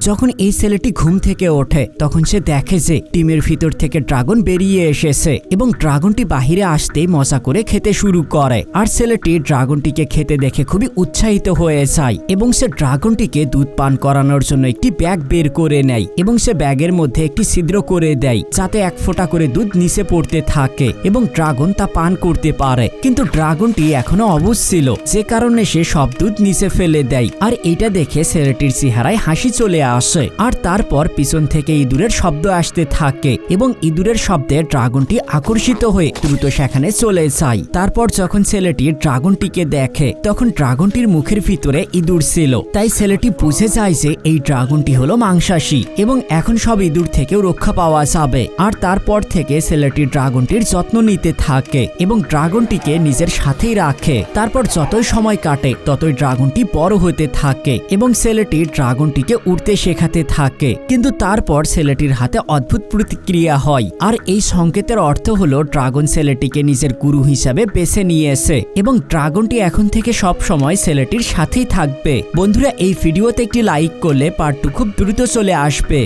যখন এই ছেলেটি ঘুম থেকে ওঠে তখন সে দেখে যে ডিমের ভিতর থেকে ড্রাগন বেরিয়ে এসেছে এবং ড্রাগনটি বাহিরে আসতেই মজা করে খেতে শুরু করে। আর ছেলেটি ড্রাগনটিকে খেতে দেখে খুবই উৎসাহিত হয়ে যায় এবং সে ড্রাগনটিকে দুধ পান করানোর জন্য একটি ব্যাগ বের করে নেয় এবং সে ব্যাগের মধ্যে একটি ছিদ্র করে দেয় যাতে এক ফোঁটা করে দুধ নিচে পড়তে থাকে এবং ড্রাগন তা পান করতে পারে। কিন্তু ড্রাগনটি এখনো অবুঝ ছিল, যে কারণে সে সব দুধ নিচে ফেলে দেয়। আর এটা দেখে ছেলেটির চেহারায় হাসি চলে আসে। আর তারপর পিছন থেকে ইঁদুরের শব্দ আসতে থাকে এবং ইঁদুরের শব্দে ড্রাগনটি আকর্ষিত হয়ে দ্রুত সেখানে চলে যায়। তারপর যখন ছেলেটি ড্রাগনটিকে দেখে তখন ড্রাগনটির মুখের ভিতরে ইঁদুর ছিল, তাই ছেলেটি বুঝে যায় যে এই ড্রাগনটি হলো মাংসাশী এবং এখন সব ইঁদুর থেকেও রক্ষা পাওয়া যাবে। আর তারপর থেকে ছেলেটি ড্রাগনটির যত্ন নিতে থাকে এবং ড্রাগনটিকে নিজের সাথেই রাখে। তারপর যতই সময় কাটে ততই ড্রাগনটি বড় হতে থাকে এবং ছেলেটি ড্রাগনটিকে উড়তে শেখাতে থাকে। কিন্তু তারপর ছেলেটির হাতে অদ্ভুত প্রতিক্রিয়া হয়, আর এই সংকেতের অর্থ হলো ড্রাগন ছেলেটিকে নিজের গুরু হিসাবে বেছে নিয়েছে এবং ড্রাগনটি এখন থেকে সব সময় ছেলেটির সাথেই থাকবে। বন্ধুরা, এই ভিডিওতে একটি লাইক করলে পার্ট 2 খুব দ্রুত চলে আসবে।